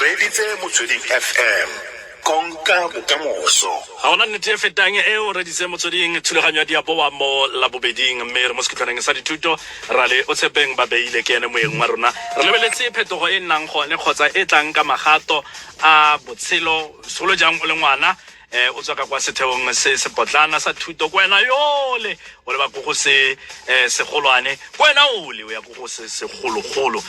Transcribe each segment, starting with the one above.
reditse Motsweding FM konka bokamoso ha ona nnete e fetang e o reditse Motsweding thulaganyo ya diaboa mo la bobeding mme re mo sekutlaneng sa dithuto ra le o tshepeng ba beile ke ene moeng wa rona re lebeletse phetogo e nnang gone kgotsa e tlang ka magato a botshelo solo jang o le ngwana o tswa ka kwa setheong se sepotlana sa thuto kwena yole o le ba go se segolwane kwena ole o ya go se segologolo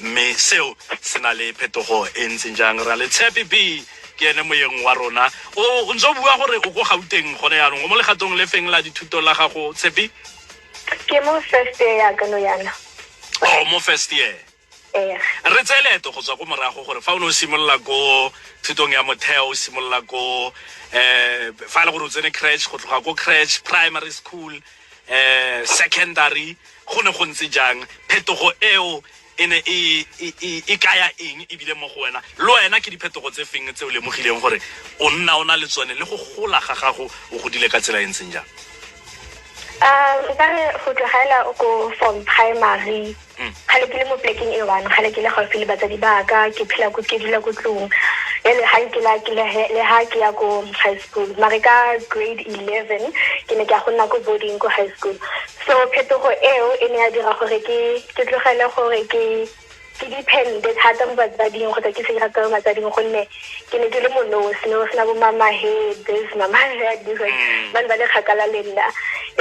mme seo sena le phetogo e ntseng jang ra le Tshepi B ke ene moeng wa rona o ntse bua gore o go Gauteng gone yaanong o mo legatong le feng la dithuto la gago Tshepi ke mo first year ya ka no yana mo first year re tseleto go tswa go morago gore fa o no simolla go thutong ya motheo o simolla go fa le gore o tsene crèche go tloga go crèche primary school secondary go ne go ntse jang phetogo eo ene e kaya eng e bile mo go wena lo wena ke diphetogo tse feng tse o lemogileng gore o nna ona le tsone le go gola ga gago o godile ka tsela e ntseng jang nkare go tlogela o go from primary khale ke le mo plekeng e one khale ke le gaufi le batsadi ba ka ke phela go ke dula go tlong ele ha ke le ha ke ya go high school mare ka grade 11 ke ne ke a go nna go boarding go high school so phetogo eo e ne ya dira gore ke tlogele gore ke depende thata mo batsading go tla ke se rata mo batsading gonne ke ne ke le monosi no sna bo mama he this mama head this ba le khakala le nna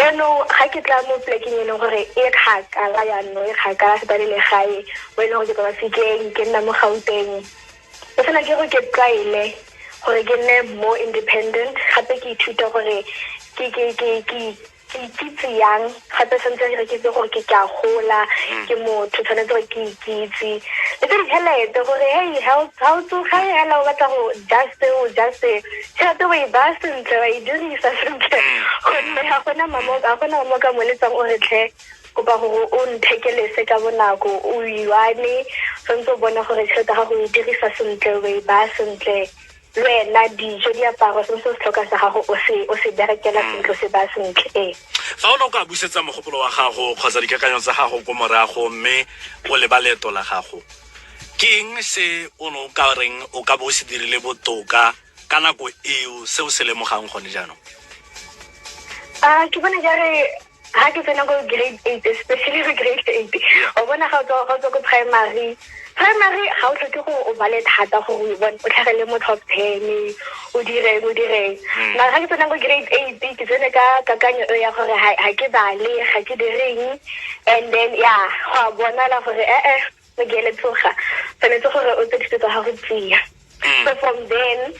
eno ga ke tla mo plekeng e leng gore e khakala ya no e khakala se ba le gae o ile go ke ba fitleng ke nna mo Gauteng e fela ke go ke tlaile gore ke nne more independent gape ke ithuta gore ke yang gape sentse re ke itse gore ke ka gola ke motho tshwanetse gore ke itse le ke helete gore hey how to hello ba tla go just tshwate wa ibasentle wa idirisa sentle gonne ga gona mama ka mo letsang o retlhe kopa gore o nthekelese ka bonako o iwane sentse o bona gore tshwate ga go idirisa sentle wa ibasentle lwena dijo diaparo se se tlhoka sa gago o se berekela sentle se ba sentle fa o no ka busetsa mogopolo wa gago kgotsa dikakanyo tsa gago go morago mme o le baleto la gago ke eng se o no ka reng o ka bo se dirile botoka ka nako eo se o se lemogang gone jaanong ke bona jare ha ke tsena go grade 8 especially grade 8 o bona ga o tswa go primary ga o tlhoke go o bale thata go o tlhagele mo top 10 o dire mara ga ke tsena go grade 8 ke tsene ka kakanyo ya gore ha ke bale ga ke direng and then ga bona la gore mo gele tsoga tshwanetse gore o tsetsetsa ga go tsia so from then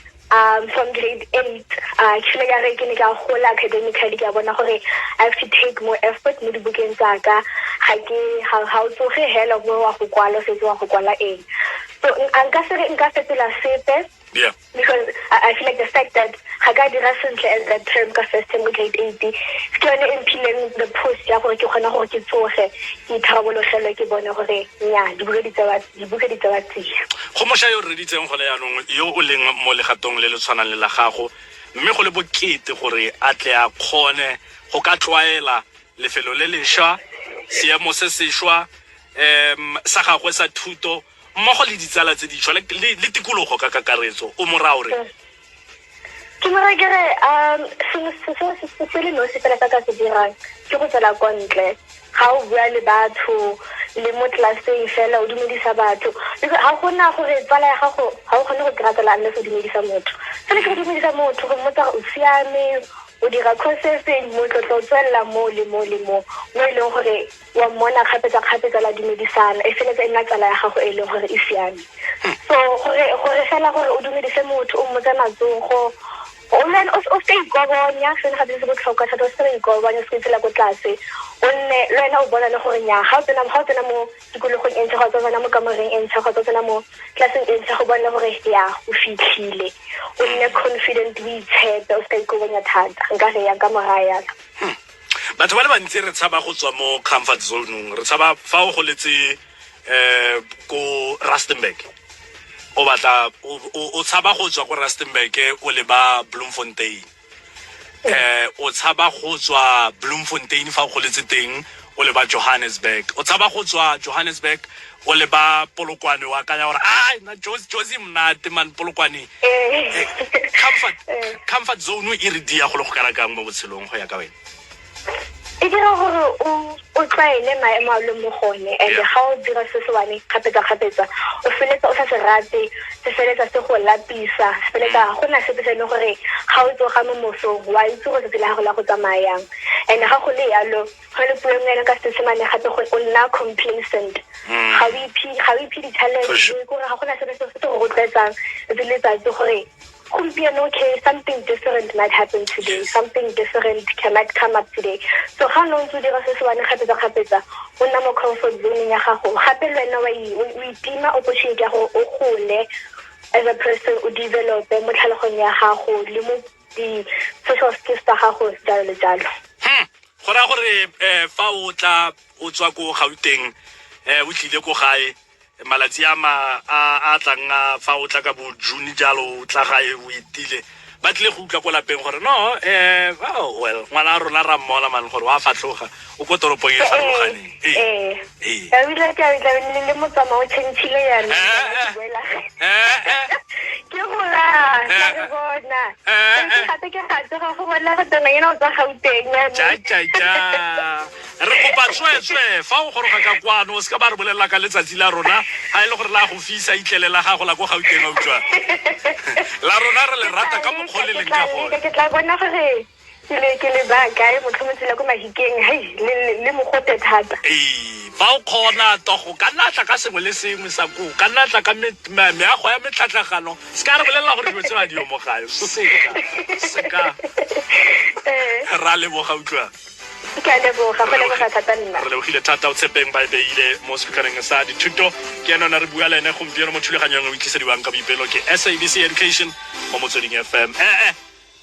from grade 8 actually ya re ke ne ka gola academically ke bona gore I have to take more effort mo dibukeng tsa ka ga o tsoge hela mo wa go kwala se wa go kwala eng so nka fetola sepe because I feel like the fact that ga ka dira sentle at that term ka first time grade 8 ke yone implement the post ya gore ke kgona gore ke tsoge ke tharabologele ke bona gore nya dibuka di tsa tsia go mosha yo re ditseng gone yaanong yo o leng mo legatong le le tshwanang le la gago mme go le bokete gore a tle a kgone go ka tlwaela lefelo le lešwa seemo se sešwa sa gagwe sa thuto mmogo le ditsala tse ditšhwa le tikologo ka kakaretso o morao re ke mara kere se le no se fela ka se dirang ke go tsela kontle ga o bua le batho le mo classeng fela o dumedisa batho ga gona gore tsala ya gago ga o kgone go gratela unless o dumedisa motho fela ke dumedisa motho go mmotsa o siame o dira processing mo tlo tswela mo e leng gore wa mona kgapetsa la dumedisana e fela nna tsala ya gago e leng gore e siame so gore fela gore o dumedise motho o mmotsa matsogo o se ikobonya se ga se botlhokwa thata o se ikobonya se tsela go tlase o nne le wena o bona le gore nya ga o tsena mo tikologong e ntse ga o tsena mo kamoreng e ntse ga o tsena mo classeng e ntse go bona gore o fitlhile o nne confident o itshepe o se ikobonya thata nka re ya ka moraya batho ba le bantsi re tshaba go tswa mo comfort zone re tshaba fa o goletse ko Rustenburg o batla o tshaba go tswa go Rustenburg o le ba Bloemfontein o tshaba go tswa Bloemfontein fa o goletse teng o le ba Johannesburg o tsaba go tswa Johannesburg o le ba Polokwane wa kanya gore na Josie mnate man Polokwane comfort zone e re dia go le go karakang mo botshelong go ya ka wena e dira gore o tlaile maemo a le mo gone and ga o dira se se wane kgapetsa o feletsa o sa se rate se feletsa se go lapisa se feletsa go na sepe se le gore ga o tsoga mo mosong wa itse go se la go la go tsamayang and ga go le yalo go le puo ngene ka se semane gape go o nna complacent ga o iphi di-challenge gore ga go na sepe se se go rotloetsang le letsatsi gore okay, something different might happen today. Something different might come up today. So how long to dira se se wane kgapetsa o nna mo comfort zone ya gago gape le wena o itima opportunity ya go o gole as a person o develop mo tlhalogong ya gago le mo di social skills tsa gago jalo le jalo go ra gore fa o tla o tswa go Gauteng o tlile go gae malatsi a tlang fa o tla ka bo June jalo o tla gae o itile ba tle go utlwa go lapeng gore no well ngwana rona ra mmola man gore wa fatloga o go toropong e farologaneng ya wila ka le mo tsama o tshentshile yana ke gola ke bona ke gape ga go bona go tsena yena o tsa Gauteng ja re kopa tswe fa o goroga ka kwano o ska ba re bolela ka letsatsi la rona ha ile gore la go fisa itlelela ga go la go Gauteng o tswa la rona re le rata ka mokgole le ka gona ke tla bona gore ke le ba kae motlhomotsela go mahikeng le mogote thata ba o khona togo ka natla ka sengwe le sengwe sa go ka natla ka meago ya metlatlagano ska re bolela gore dilo tse ba di yo mo gae se ka ra le mo ga utlwa ka leboga go leboga thata nna re lebogile thata o tshepeng ba beile mo speakereng sa dithuto ke yona re bua le ene gompieno mo thulaganyong o itlisediwang ka boipelo ke SABC Education mo Motsweding FM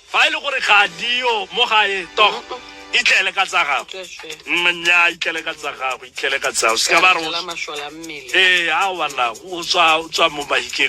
fa ile gore ga dio mo gae togo itlele ka tsa gago nya itlele ka tsa gago itlele ka tsa o ska ba re a wala o tswa mo mahikeng